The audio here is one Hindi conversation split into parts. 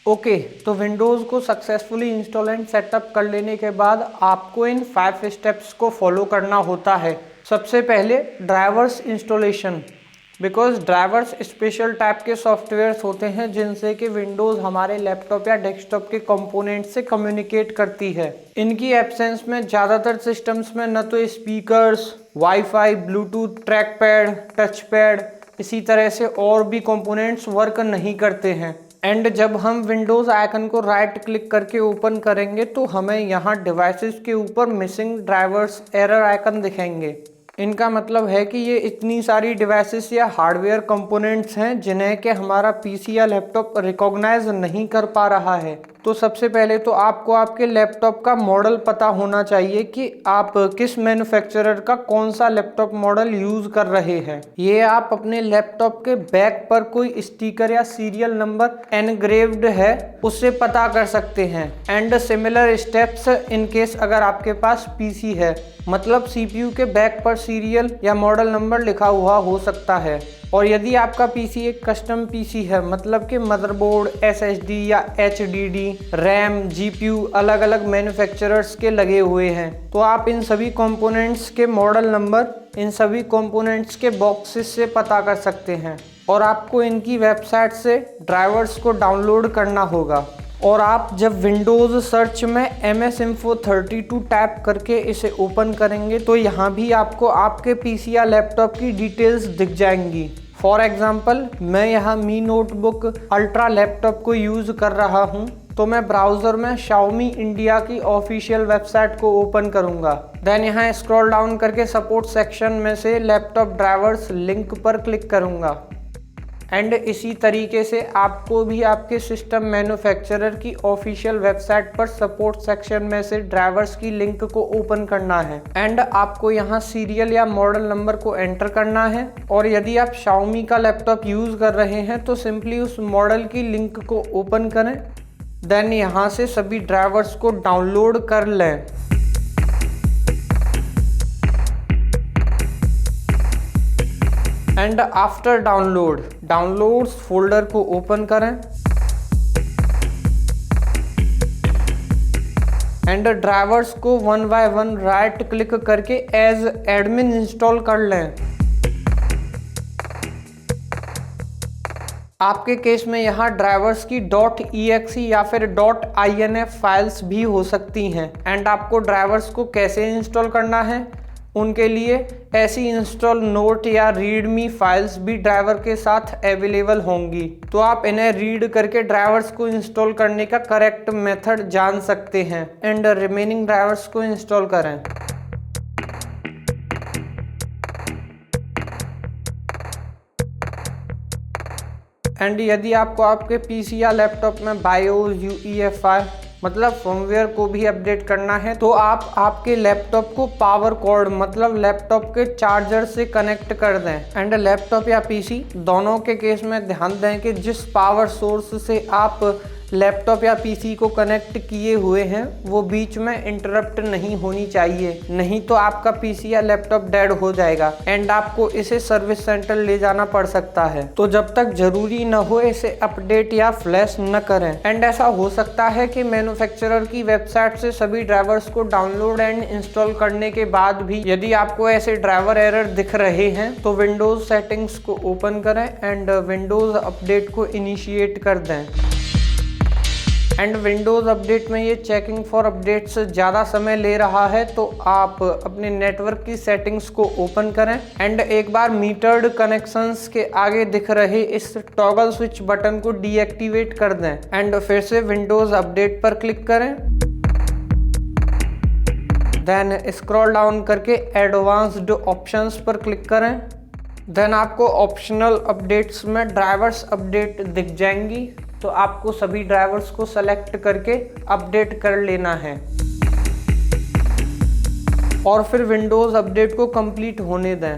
ओके, तो विंडोज़ को सक्सेसफुली इंस्टॉल एंड सेटअप कर लेने के बाद आपको इन 5 स्टेप्स को फॉलो करना होता है। सबसे पहले drivers installation, because drivers special type के सॉफ्टवेयर्स होते हैं जिनसे कि विंडोज़ हमारे लैपटॉप या डेस्कटॉप के कंपोनेंट से कम्युनिकेट करती है। इनकी एब्सेंस में ज़्यादातर सिस्टम्स में न तो speakers, wifi, Bluetooth, track pad, touch pad, इसी तरह से और भी कंपोनेंट्स वर्क नहीं करते हैं। एंड जब हम विंडोज़ आइकन को राइट क्लिक करके ओपन करेंगे तो हमें यहाँ डिवाइसेस के ऊपर मिसिंग ड्राइवर्स एरर आइकन दिखेंगे। इनका मतलब है कि ये इतनी सारी डिवाइसेस या हार्डवेयर कंपोनेंट्स हैं जिन्हें कि हमारा पीसी या लैपटॉप रिकॉग्नाइज नहीं कर पा रहा है। तो सबसे पहले तो आपको आपके लैपटॉप का मॉडल पता होना चाहिए कि आप किस मैन्युफैक्चरर का कौन सा लैपटॉप मॉडल यूज़ कर रहे हैं। ये आप अपने लैपटॉप के बैक पर कोई स्टिकर या सीरियल नंबर एनग्रेव्ड है उससे पता कर सकते हैं। And similar steps in case अगर आपके पास पीसी है, मतलब सीपीयू के बैक पर सीरियल या मॉडल नंबर लिखा हुआ हो सकता है। और यदि आपका पीसी एक कस्टम पीसी है, मतलब कि मदरबोर्ड, एसएसडी या एचडीडी, रैम, जीपीयू अलग अलग मैन्युफैक्चरर्स के लगे हुए हैं, तो आप इन सभी कंपोनेंट्स के मॉडल नंबर इन सभी कंपोनेंट्स के बॉक्सेस से पता कर सकते हैं। और आपको इनकी वेबसाइट से ड्राइवर्स को डाउनलोड करना होगा। और आप जब विंडोज़ सर्च में MS Info 32 टाइप करके इसे ओपन करेंगे तो यहाँ भी आपको आपके पीसी या लैपटॉप की डिटेल्स दिख जाएंगी। फॉर एग्जांपल, मैं यहाँ मी नोटबुक अल्ट्रा लैपटॉप को यूज़ कर रहा हूँ, तो मैं ब्राउज़र में Xiaomi इंडिया की ऑफिशियल वेबसाइट को ओपन करूँगा। देन यहाँ स्क्रॉल डाउन करके सपोर्ट सेक्शन में से लैपटॉप ड्राइवर्स लिंक पर क्लिक करूँगा। एंड इसी तरीके से आपको भी आपके सिस्टम मैन्युफैक्चरर की ऑफिशियल वेबसाइट पर सपोर्ट सेक्शन में से ड्राइवर्स की लिंक को ओपन करना है। एंड आपको यहाँ सीरियल या मॉडल नंबर को एंटर करना है। और यदि आप Xiaomi का लैपटॉप यूज़ कर रहे हैं तो सिंपली उस मॉडल की लिंक को ओपन करें। देन यहाँ से सभी ड्राइवर्स को डाउनलोड कर लें। एंड आफ्टर डाउनलोड्स फोल्डर को ओपन करें एंड ड्राइवर्स को one by one right click करके एज एडमिन इंस्टॉल कर लें। आपके केस में यहाँ ड्राइवर्स की .exe या फिर .inf फाइल्स भी हो सकती हैं। एंड आपको ड्राइवर्स को कैसे इंस्टॉल करना है, उनके लिए ऐसी इंस्टॉल नोट या रीडमी फाइल्स भी ड्राइवर के साथ अवेलेबल होंगी। तो आप इन्हें रीड करके ड्राइवर्स को इंस्टॉल करने का करेक्ट मेथड जान सकते हैं एंड रिमेनिंग ड्राइवर्स को इंस्टॉल करें। एंड यदि आपको आपके पीसी या लैपटॉप में बायोस, UEFI मतलब फर्मवेयर को भी अपडेट करना है, तो आप आपके लैपटॉप को पावर कॉर्ड मतलब लैपटॉप के चार्जर से कनेक्ट कर दें। एंड लैपटॉप या पीसी दोनों के केस में ध्यान दें कि जिस पावर सोर्स से आप लैपटॉप या पीसी को कनेक्ट किए हुए हैं वो बीच में इंटरप्ट नहीं होनी चाहिए, नहीं तो आपका पीसी या लैपटॉप डेड हो जाएगा एंड आपको इसे सर्विस सेंटर ले जाना पड़ सकता है। तो जब तक जरूरी न हो इसे अपडेट या फ्लैश न करें। एंड ऐसा हो सकता है कि मैन्युफैक्चरर की वेबसाइट से सभी ड्राइवर्स को डाउनलोड एंड इंस्टॉल करने के बाद भी यदि आपको ऐसे ड्राइवर एरर दिख रहे हैं तो विंडोज सेटिंग्स को ओपन करें एंड विंडोज अपडेट को इनिशिएट कर दें। एंड विंडोज़ अपडेट में ये चेकिंग फॉर अपडेट्स ज़्यादा समय ले रहा है तो आप अपने नेटवर्क की सेटिंग्स को ओपन करें एंड एक बार मीटर्ड कनेक्शंस के आगे दिख रहे इस टॉगल स्विच बटन को डीएक्टिवेट कर दें एंड फिर से विंडोज़ अपडेट पर क्लिक करें। देन स्क्रॉल डाउन करके एडवांस्ड ऑप्शंस पर क्लिक करें। देन आपको ऑप्शनल अपडेट्स में ड्राइवर्स अपडेट दिख जाएंगी, तो आपको सभी ड्राइवर्स को सेलेक्ट करके अपडेट कर लेना है और फिर विंडोज अपडेट को कंप्लीट होने दें।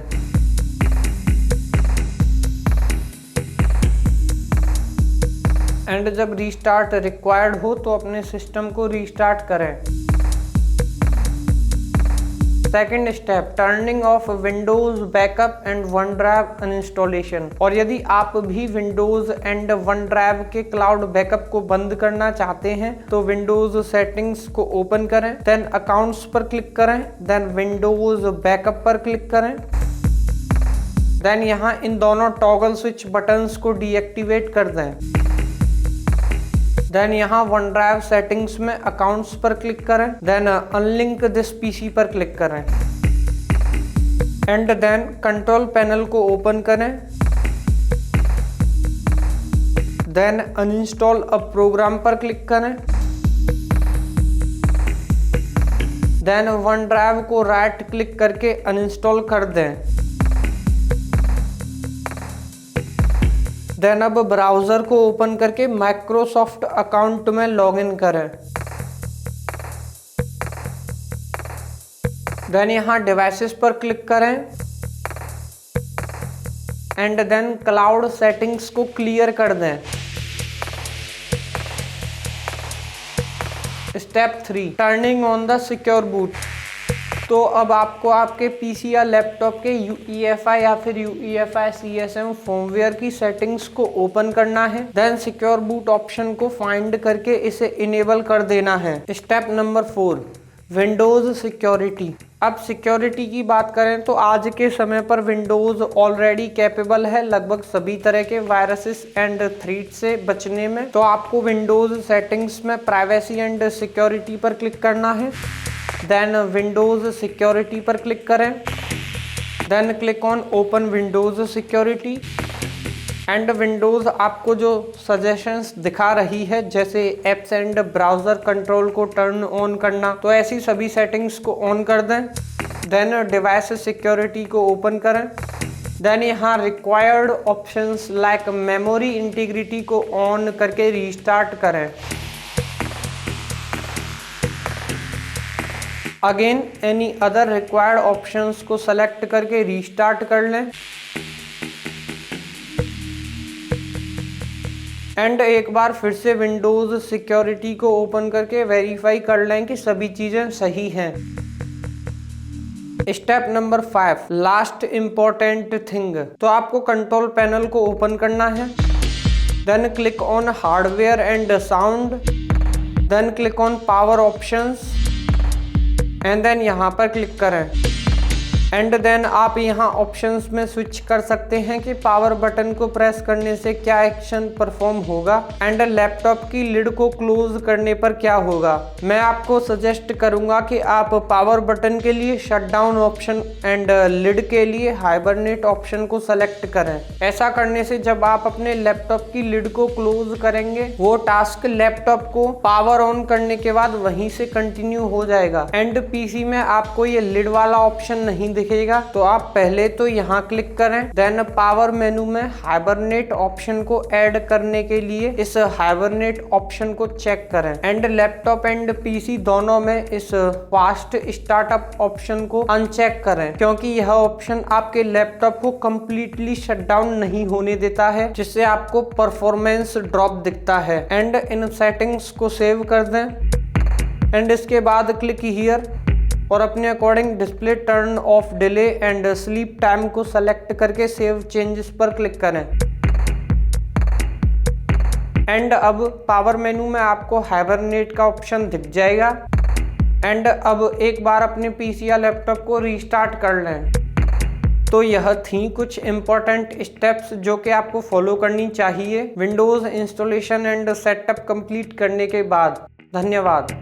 एंड जब रीस्टार्ट रिक्वायर्ड हो तो अपने सिस्टम को रीस्टार्ट करें। Second step, turning of Windows backup and one drive uninstallation. और यदि आप भी विंडोज एंड वन ड्राइव के क्लाउड बैकअप को बंद करना चाहते हैं तो विंडोज सेटिंग्स को ओपन करें, देन अकाउंट्स पर क्लिक करें, देन विंडोज बैकअप पर क्लिक करें, देन यहाँ इन दोनों टॉगल स्विच बटन्स को डीएक्टिवेट कर दें, देन यहाँ वन ड्राइव सेटिंग्स में अकाउंट्स पर क्लिक करें, देन अनलिंक दिस पीसी पर क्लिक करें एंड देन कंट्रोल पैनल को ओपन करें, देन अनइंस्टॉल अ प्रोग्राम पर क्लिक करें, देन वन ड्राइव को राइट क्लिक करके अनइंस्टॉल कर दें। देन अब ब्राउज़र को ओपन करके माइक्रोसॉफ्ट अकाउंट में लॉगिन करें। देन यहाँ डिवाइसेस पर क्लिक करें एंड देन क्लाउड सेटिंग्स को क्लियर कर दें। Step 3, turning on the secure boot. तो अब आपको आपके पीसी या लैपटॉप के UEFI या फिर UEFI CSM फर्मवेयर की सेटिंग्स को ओपन करना है, देन सिक्योर बूट ऑप्शन को फाइंड करके इसे इनेबल कर देना है। Step number 4, Windows security. अब सिक्योरिटी की बात करें तो आज के समय पर विंडोज ऑलरेडी कैपेबल है लगभग सभी तरह के वायरसेस एंड थ्रेट से बचने में। तो आपको विंडोज सेटिंग्स में प्राइवेसी एंड सिक्योरिटी पर क्लिक करना है, देन विंडोज सिक्योरिटी पर क्लिक करें, then click on open Windows security and Windows आपको जो सजेशंस दिखा रही है जैसे एप्स एंड ब्राउज़र कंट्रोल को टर्न ऑन करना, तो ऐसी सभी सेटिंग्स को ऑन कर दें। देन डिवाइस सिक्योरिटी को ओपन करें, देन यहाँ required options like memory integrity को ऑन करके रीस्टार्ट करें। Again any other required options को सेलेक्ट करके रीस्टार्ट कर लें एंड एक बार फिर से विंडोज सिक्योरिटी को ओपन करके वेरीफाई कर लें कि सभी चीज़ें सही हैं। Step number 5, last important thing. तो आपको कंट्रोल पैनल को ओपन करना है, then click on hardware and sound, then click on power options and then यहाँ पर क्लिक करें एंड देन आप यहाँ ऑप्शंस में स्विच कर सकते हैं कि पावर बटन को प्रेस करने से क्या एक्शन परफॉर्म होगा एंड लैपटॉप की लिड को क्लोज करने पर क्या होगा। मैं आपको सजेस्ट करूंगा कि आप पावर बटन के लिए शटडाउन ऑप्शन एंड लिड के लिए हाइबरनेट ऑप्शन को सेलेक्ट करें। ऐसा करने से जब आप अपने लैपटॉप की लिड को क्लोज करेंगे वो टास्क लैपटॉप को पावर ऑन करने के बाद वहीं से कंटिन्यू हो जाएगा एंड पीसी में आपको ये लिड वाला ऑप्शन नहीं दिखेगा। तो आप पहले तो यहाँ क्लिक करें, देन पावर मेनू में हाइबरनेट ऑप्शन को ऐड करने के लिए इस हाइबरनेट ऑप्शन को चेक करें एंड लैपटॉप एंड पीसी दोनों में इस फास्ट स्टार्टअप ऑप्शन को अनचेक करें, क्योंकि यह ऑप्शन आपके लैपटॉप को कंप्लीटली शटडाउन नहीं होने देता है जिससे आपको परफॉर्मेंस ड्रॉप दिखता है। एंड इन सेटिंग्स को सेव कर दें एंड इसके बाद क्लिक हियर और अपने according display turn off delay and sleep time को सेलेक्ट करके सेव चेंजेस पर क्लिक करें एंड अब पावर मेनू में आपको हाइबरनेट का ऑप्शन दिख जाएगा एंड अब एक बार अपने पीसी या लैपटॉप को रीस्टार्ट कर लें। तो यह थी कुछ इम्पोर्टेंट स्टेप्स जो कि आपको फॉलो करनी चाहिए Windows installation and setup complete करने के बाद। धन्यवाद।